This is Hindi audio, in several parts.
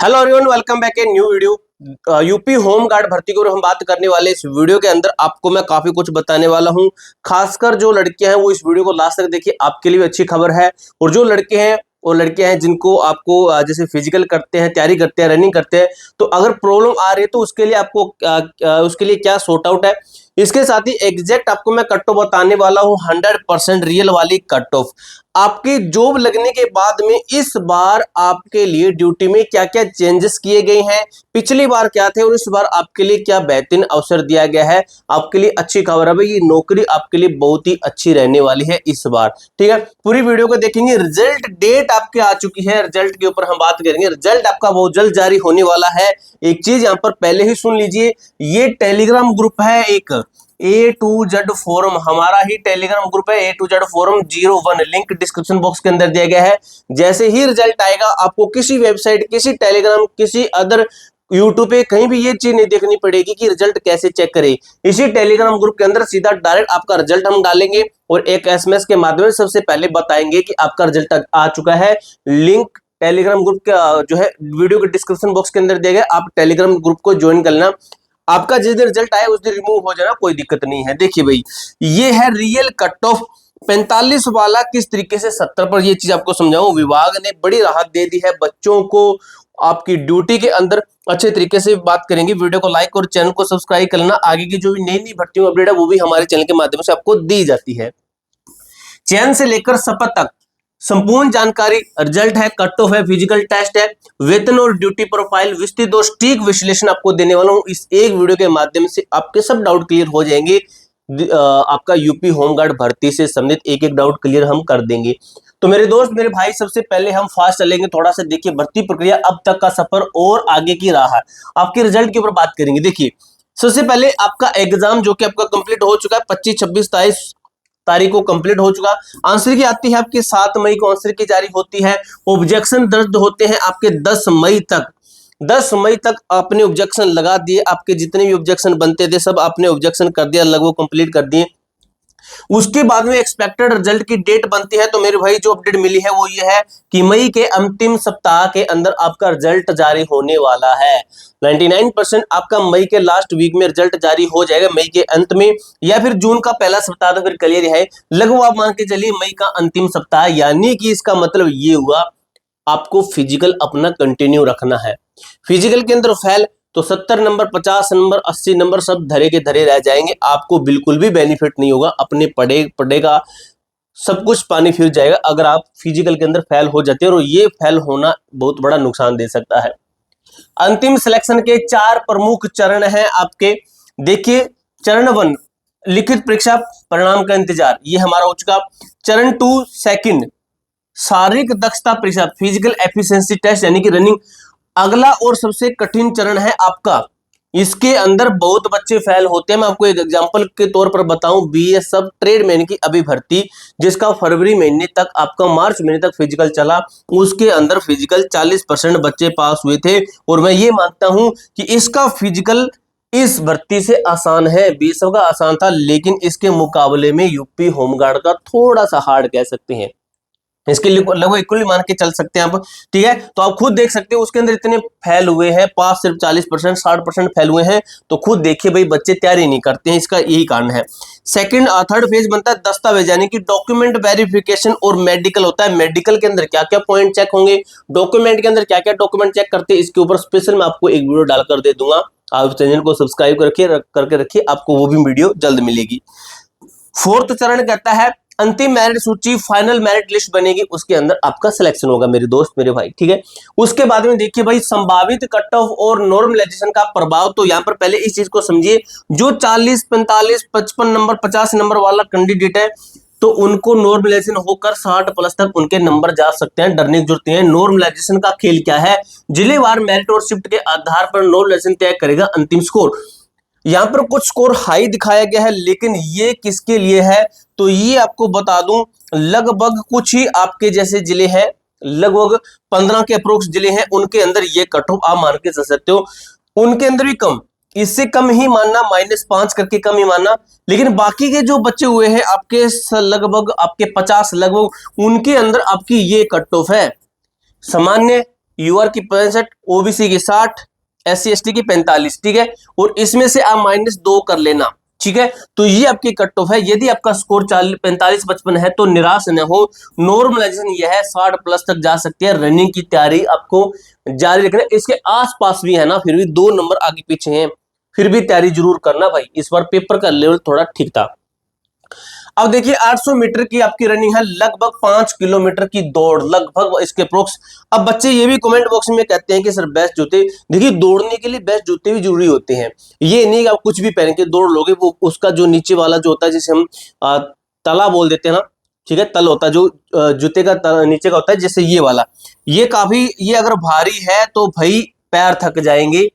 Hello everyone, welcome back a new video. UP home guard भर्ती की ओर हम बात करने वाले इस वीडियो के अंदर आपको मैं काफी कुछ बताने वाला हूं। खासकर जो लड़कियां हैं वो इस वीडियो को लास्ट तक देखिए, आपके लिए अच्छी खबर है। और जो लड़के हैं वो लड़कियां हैं जिनको आपको जैसे फिजिकल करते हैं, तैयारी करते हैं, रनिंग करते हैं, तो अगर प्रॉब्लम आ रही है तो उसके लिए आपको उसके लिए क्या सॉर्ट आउट है, इसके साथ ही एग्जैक्ट आपको मैं कट ऑफ बताने वाला हूं। 100% रियल वाली कट ऑफ आपकी जॉब लगने के बाद में इस बार आपके लिए ड्यूटी में क्या क्या चेंजेस किए गए हैं, पिछली बार क्या थे और इस बार आपके लिए क्या बेहतरीन अवसर दिया गया है। आपके लिए अच्छी खबर है भाई, ये नौकरी आपके लिए बहुत ही अच्छी रहने वाली है इस बार। ठीक है, पूरी वीडियो को देखेंगे। रिजल्ट डेट आपके आ चुकी है, रिजल्ट के ऊपर हम बात करेंगे। रिजल्ट आपका बहुत जल्द जारी होने वाला है। एक चीज यहां पर पहले ही सुन लीजिए, ये टेलीग्राम ग्रुप है एक A2Z फोरम, हमारा ही टेलीग्राम ग्रुप है A2Z forum 01, link description box के अंदर दिया गया है। जैसे ही रिजल्ट आएगा आपको किसी वेबसाइट, किसी टेलीग्राम, किसी अदर यूट्यूब पे कहीं भी ये चीज नहीं देखनी पड़ेगी कि रिजल्ट कैसे चेक करें। इसी टेलीग्राम ग्रुप के अंदर सीधा डायरेक्ट आपका रिजल्ट हम डालेंगे और एक SMS के माध्यम से सबसे पहले बताएंगे कि आपका रिजल्ट आ चुका है। लिंक टेलीग्राम ग्रुप का जो है वीडियो के डिस्क्रिप्शन बॉक्स के अंदर दिया गया, आप टेलीग्राम ग्रुप को ज्वाइन कर लेना। आपका जिस दिन रिजल्ट आए उस दिन रिमूव हो जाना, कोई दिक्कत नहीं है। देखिए भाई, ये है रियल कट ऑफ 45 वाला, किस तरीके से 70 पर, ये चीज आपको समझाऊं। विभाग ने बड़ी राहत दे दी है बच्चों को आपकी ड्यूटी के अंदर। अच्छे तरीके से बात करेंगे। वीडियो को लाइक और चैनल को सब्सक्राइब कर लेना। आगे की जो भी नई नई भर्तियों अपडेट है वो भी हमारे चैनल के माध्यम से आपको दी जाती है। चयन से लेकर शपथ तक संपूर्ण जानकारी, रिजल्ट है, कट ऑफ है, फिजिकल टेस्ट है, वेतन और ड्यूटी प्रोफाइल, विस्तृत और सटीक विश्लेषण आपको देने वाला हूं। इस एक वीडियो के माध्यम से आपके सब डाउट क्लियर हो जाएंगे। आपका यूपी होमगार्ड भर्ती से संबंधित एक एक डाउट क्लियर हम कर देंगे। तो मेरे दोस्त, मेरे भाई, सबसे पहले हम फास्ट चलेंगे, थोड़ा सा देखिए भर्ती प्रक्रिया, अब तक का सफर और आगे की राह। आपके रिजल्ट के ऊपर बात करेंगे। देखिए, सबसे पहले आपका एग्जाम जो कि आपका कंप्लीट हो चुका है, 25, 26, 23 तारीख को कंप्लीट हो चुका। आंसर की आती है आपकी 7 मई को आंसर की जारी होती है। ऑब्जेक्शन दर्ज होते हैं आपके 10 मई तक। 10 मई तक आपने ऑब्जेक्शन लगा दिए, आपके जितने भी ऑब्जेक्शन बनते थे सब आपने ऑब्जेक्शन कर दिया, लगभग कंप्लीट कर दिए। उसके बाद में एक्सपेक्टेड रिजल्ट की डेट बनती है। तो मेरे भाई जो अपडेट मिली है वो ये है कि मई के अंतिम सप्ताह के अंदर आपका रिजल्ट जारी होने वाला है। 99% आपका मई के लास्ट वीक में रिजल्ट जारी हो जाएगा, मई के अंत में, या फिर जून का पहला सप्ताह तो फिर क्लियर है। लगभग आप मान के चलिए मई का अंतिम सप्ताह, यानी कि इसका मतलब ये हुआ आपको फिजिकल अपना कंटिन्यू रखना है। फिजिकल के अंदर फेल तो 70 नंबर, 50 नंबर, 80 नंबर सब धरे के धरे रह जाएंगे। आपको बिल्कुल भी बेनिफिट नहीं होगा, अपने पढ़ेगा सब कुछ पानी फिर जाएगा अगर आप फिजिकल के अंदर फेल हो जाते हैं, और ये फेल होना बहुत बड़ा नुकसान दे सकता है। अंतिम सिलेक्शन के 4 प्रमुख चरण हैं आपके। देखिए, चरण 1 लिखित परीक्षा परिणाम का इंतजार, ये हमारा हो चुका। चरण 2 सेकंड शारीरिक दक्षता परीक्षा, फिजिकल एफिशिएंसी टेस्ट, यानी कि रनिंग। अगला और सबसे कठिन चरण है आपका, इसके अंदर बहुत बच्चे फेल होते हैं। मैं आपको एक एग्जांपल के तौर पर बताऊं, BSF ट्रेडमैन की अभी भर्ती, जिसका फरवरी महीने तक, आपका मार्च महीने तक फिजिकल चला, उसके अंदर फिजिकल 40% बच्चे पास हुए थे। और मैं ये मानता हूं कि इसका फिजिकल इस भर्ती से आसान है। BSF का आसान था, लेकिन इसके मुकाबले में यूपी होमगार्ड का थोड़ा सा हार्ड कह सकते हैं। इसके लिए लगभग इक्वली मान के चल सकते हैं आप। ठीक है, तो आप खुद देख सकते हो उसके अंदर इतने फेल हुए हैं, पास सिर्फ 40%, 60% फेल हुए हैं। तो खुद देखिए भाई, बच्चे तैयारी नहीं करते हैं, इसका यही कारण है। सेकंड, थर्ड फेज बनता है दस्तावेज, यानी कि डॉक्यूमेंट वेरिफिकेशन और मेडिकल होता है। मेडिकल के अंदर क्या क्या पॉइंट चेक होंगे, डॉक्यूमेंट के अंदर क्या क्या डॉक्यूमेंट चेक करते हैं, इसके ऊपर स्पेशल मैं आपको एक वीडियो डालकर दे दूंगा। आप चैनल को सब्सक्राइब करके रखिए, आपको वो भी वीडियो जल्द मिलेगी। फोर्थ चरण कहता है अंतिम मेरिट सूची, फाइनल मेरिट लिस्ट बनेगी, उसके अंदर आपका सिलेक्शन होगा मेरे दोस्त, मेरे भाई। ठीक है, उसके बाद में देखिए भाई, संभावित कट ऑफ और नॉर्मलाइजेशन का प्रभाव। तो यहां पर पहले इस चीज को समझिए, जो 40, 45, 55 नंबर, 50 नंबर वाला कैंडिडेट है, तो उनको नॉर्मलाइजेशन होकर 60+ तक उनके नंबर जा सकते हैं, डरने की जरूरत नहीं है। नॉर्मलाइजेशन का खेल क्या है, जिलेवार मेरिट और शिफ्ट के आधार पर नॉर्मलाइजेशन तय करेगा अंतिम स्कोर। यहां पर कुछ स्कोर हाई दिखाया गया है, लेकिन ये किसके लिए है, तो ये आपको बता दूं, लगभग कुछ ही आपके जैसे जिले हैं, लगभग 15 के अप्रोक्स जिले हैं, उनके अंदर ये कट ऑफ आप मान के चल सकते हो। उनके अंदर भी कम, इससे कम ही मानना, -5 करके कम ही मानना। लेकिन बाकी के जो बच्चे हुए हैं आपके, लगभग आपके 50 लगभग, उनके अंदर आपकी ये कट ऑफ है। सामान्य यूआर की 65, ओबीसी की 60, SC ST की 45, ठीक है। और इसमें से आप -2 कर लेना, ठीक है। तो ये आपकी कट ऑफ है। यदि आपका स्कोर 45-55 है तो निराश न हो, नॉर्मलाइजेशन यह है 60 प्लस तक जा सकती है। रनिंग की तैयारी आपको जारी रखना। इसके आसपास भी है ना, फिर भी 2 नंबर आगे पीछे हैं, फिर भी तैयारी जरूर करना भाई। इस बार पेपर का लेवल थोड़ा ठीक था। अब देखिए 800 मीटर की आपकी रनिंग है, लगभग 5 किलोमीटर की दौड़, लगभग इसके प्रोक्स। अब बच्चे ये भी कमेंट बॉक्स में कहते हैं कि सर बेस्ट जूते, देखिए दौड़ने के लिए बेस्ट जूते भी जरूरी होते हैं। ये नहीं कि आप कुछ भी पहन के दौड़ लोगे, वो उसका जो नीचे वाला जो होता है जिसे हम तला बोल देते हैं ना, ठीक है, तल होता है जो जूते का नीचे का होता है, जैसे ये वाला, ये काफी, ये अगर भारी है तो भाई पैर थक जाएंगे,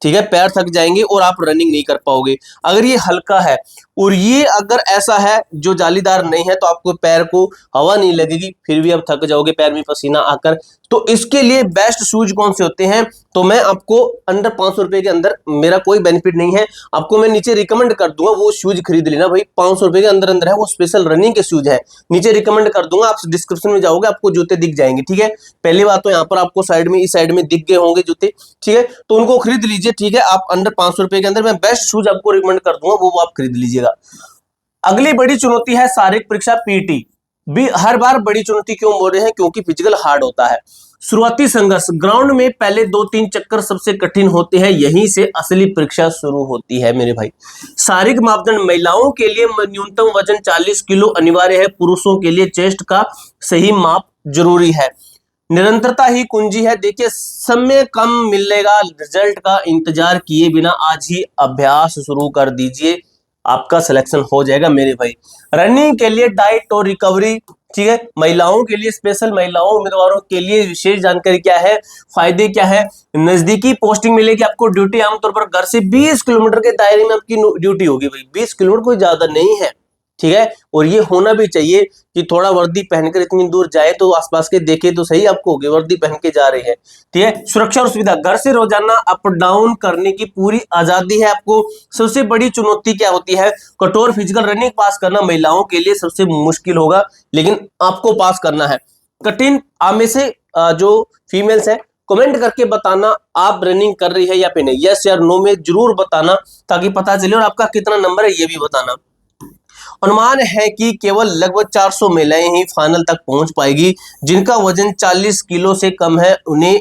ठीक है, पैर थक जाएंगे और आप रनिंग नहीं कर पाओगे। अगर ये हल्का है और ये अगर ऐसा है जो जालीदार नहीं है तो आपको पैर को हवा नहीं लगेगी, फिर भी आप थक जाओगे पैर में पसीना आकर। तो इसके लिए बेस्ट शूज कौन से होते हैं, तो मैं आपको अंडर 500 रुपए के अंदर, मेरा कोई बेनिफिट नहीं है, आपको मैं नीचे रिकमेंड कर दूंगा, वो शूज खरीद लेना भाई। 500 रुपए के अंदर अंदर है, वो स्पेशल रनिंग के शूज है, नीचे रिकमेंड कर दूंगा, आप डिस्क्रिप्शन में जाओगे आपको जूते दिख जाएंगे, ठीक है। पहली बात तो यहाँ पर आपको साइड में, इस साइड में दिख गए होंगे जूते, ठीक है, तो उनको खरीद लीजिए, ठीक है। आप अंडर 500 रुपए के अंदर मैं बेस्ट शूज आपको रिकमेंड कर दूंगा, वो आप खरीद लीजिएगा। अगली बड़ी चुनौती है शारीरिक परीक्षा पीटी। भी हर बार बड़ी चुनौती क्यों बोल रहे हैं, क्योंकि फिजिकल हार्ड होता है। शुरुआती संघर्ष, ग्राउंड में पहले 2-3 चक्कर सबसे कठिन होते हैं, यहीं से असली परीक्षा शुरू होती है मेरे भाई। शारीरिक मापदंड, महिलाओं के लिए न्यूनतम वजन 40 किलो अनिवार्य है, पुरुषों के लिए चेस्ट का सही माप जरूरी है। निरंतरता ही कुंजी है। देखिए समय कम मिलेगा, रिजल्ट का इंतजार किए बिना आज ही अभ्यास शुरू कर दीजिए, आपका सिलेक्शन हो जाएगा मेरे भाई। रनिंग के लिए डाइट और रिकवरी, ठीक है, महिलाओं के लिए स्पेशल, महिलाओं उम्मीदवारों के लिए विशेष जानकारी क्या है, फायदे क्या है। नजदीकी पोस्टिंग मिलेगी आपको, ड्यूटी आमतौर पर घर से 20 किलोमीटर के दायरे में आपकी ड्यूटी होगी भाई, 20 किलोमीटर कोई ज्यादा नहीं है, ठीक है। और ये होना भी चाहिए कि थोड़ा वर्दी पहनकर इतनी दूर जाए तो आसपास के देखे तो सही आपको, वर्दी पहन के जा रहे हैं, ठीक है। सुरक्षा और सुविधा, घर से रोजाना अप डाउन करने की पूरी आजादी है आपको। सबसे बड़ी चुनौती क्या होती है, कठोर फिजिकल, रनिंग पास करना महिलाओं के लिए सबसे मुश्किल होगा, लेकिन आपको पास करना है। कठिन, आप में से जो फीमेल्स है कमेंट करके बताना आप रनिंग कर रही है या फिर नहीं, यस या नो में जरूर बताना ताकि पता चले, और आपका कितना नंबर है ये भी बताना। अनुमान है कि केवल लगभग 400 महिलाएं ही फाइनल तक पहुंच पाएगी, जिनका वजन 40 किलो से कम है, उन्हें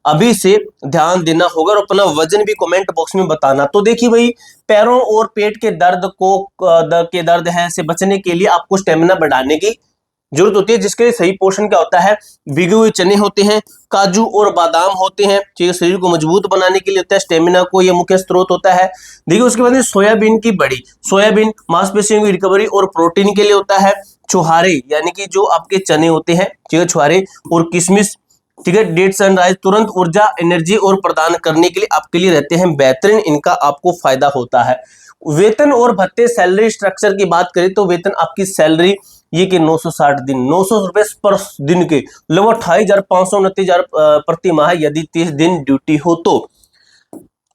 अभी से ध्यान देना होगा और अपना वजन भी कमेंट बॉक्स में बताना। तो देखिए भाई, पैरों और पेट के दर्द है से बचने के लिए आपको स्टेमिना बढ़ाने की जरूरत होती है, जिसके लिए सही पोषण क्या होता है, भिगे हुए चने होते हैं, काजू और बादाम होते हैं, ठीक है, शरीर को मजबूत बनाने के लिए होता है, स्टेमिना को ये मुख्य स्रोत होता है। देखिए उसके बाद सोयाबीन की बड़ी, सोयाबीन मांसपेशियों की रिकवरी और प्रोटीन के लिए होता है। छुहारे यानी कि जो आपके चने होते हैं, ठीक है, छुहारे और किशमिश, ठीक है, डेट सनराइज तुरंत ऊर्जा एनर्जी और प्रदान करने के लिए आपके लिए रहते हैं बेहतरीन, इनका आपको फायदा होता है। वेतन और भत्ते, सैलरी स्ट्रक्चर की बात करें तो वेतन आपकी सैलरी ये कि 960 दिन, 900 रुपए पर दिन के, लगभग 28,500 29,000 प्रति माह यदि 30 दिन ड्यूटी हो तो।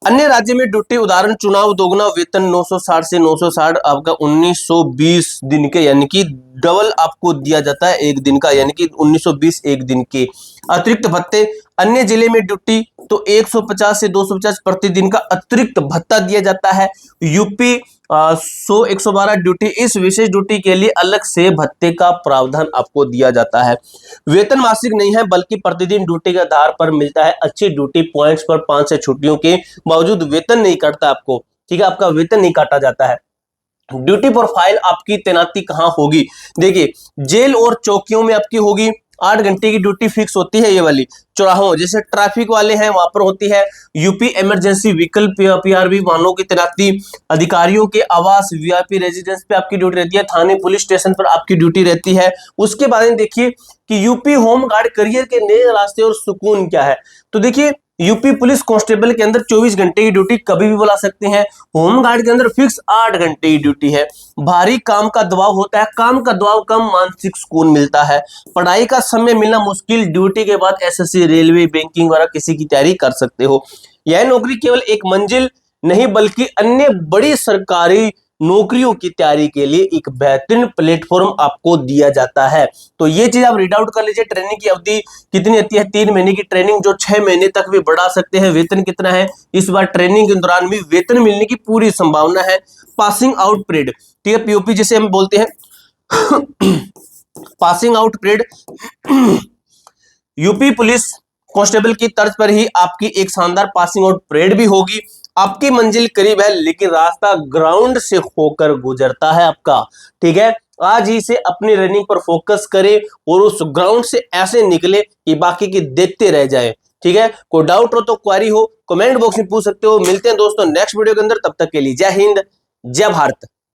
अन्य राज्य में ड्यूटी, उदाहरण चुनाव, दोगुना वेतन 960 से 960 आपका 1920 दिन के, यानी कि डबल आपको दिया जाता है एक दिन का, यानी कि 1920 एक दिन के। अतिरिक्त भत्ते, अन्य जिले में ड्यूटी तो 150 से 250 प्रतिदिन का अतिरिक्त भत्ता दिया जाता है। यूपी 100-112 ड्यूटी, इस विशेष ड्यूटी के लिए अलग से भत्ते का प्रावधान आपको दिया जाता है। वेतन मासिक नहीं है बल्कि प्रतिदिन ड्यूटी के आधार पर मिलता है। अच्छी ड्यूटी पॉइंट्स पर 5 से छुट्टियों के बावजूद वेतन नहीं कटता आपको, ठीक है, आपका वेतन नहीं काटा जाता है। ड्यूटी प्रोफाइल, आपकी तैनाती कहां होगी, देखिए जेल और चौकियों में आपकी होगी। 8 घंटे की ड्यूटी फिक्स होती है, ये वाली चौराहों जैसे ट्रैफिक वाले हैं वहां पर होती है। यूपी इमरजेंसी व्हीकल पीआरवी वाहनों की तैनाती, अधिकारियों के आवास वीआईपी रेजिडेंस पे आपकी ड्यूटी रहती है, थाने पुलिस स्टेशन पर आपकी ड्यूटी रहती है। उसके बाद में देखिए कि यूपी होम गार्ड करियर के नए रास्ते और सुकून क्या है, तो देखिए यूपी पुलिस कांस्टेबल के अंदर 24 घंटे की ड्यूटी कभी भी बुला सकते हैं। होम गार्ड के अंदर फिक्स 8 घंटे की ड्यूटी है। भारी काम का दबाव होता है, काम का दबाव कम, मानसिक सुकून मिलता है। पढ़ाई का समय मिलना मुश्किल, ड्यूटी के बाद एसएससी, रेलवे, बैंकिंग वगैरह किसी की तैयारी कर सकते हो। यह नौकरी केवल एक मंजिल नहीं बल्कि अन्य बड़ी सरकारी नौकरियों की तैयारी के लिए एक बेहतरीन प्लेटफॉर्म आपको दिया जाता है। तो ये चीज आप रीड आउट कर लीजिए। ट्रेनिंग की अवधि कितनी होती है? 3 महीने की ट्रेनिंग, जो 6 महीने तक भी बढ़ा सकते हैं। वेतन कितना है? इस बार ट्रेनिंग के दौरान भी वेतन मिलने की पूरी संभावना है। पासिंग आउट पीरियड, ठीक है, पीओपी जिसे हम बोलते हैं passing out period, UP police constable की तर्ज पर ही आपकी एक शानदार पासिंग आउट परेड भी होगी। आपकी मंजिल करीब है, लेकिन रास्ता ग्राउंड से होकर गुजरता है आपका, ठीक है। आज ही से अपनी रनिंग पर फोकस करें और उस ग्राउंड से ऐसे निकले कि बाकी की देखते रह जाए, ठीक है। कोई डाउट हो तो क्वेरी हो कमेंट बॉक्स में पूछ सकते हो। मिलते हैं दोस्तों नेक्स्ट वीडियो के अंदर, तब तक के लिए जय हिंद, जय भारत।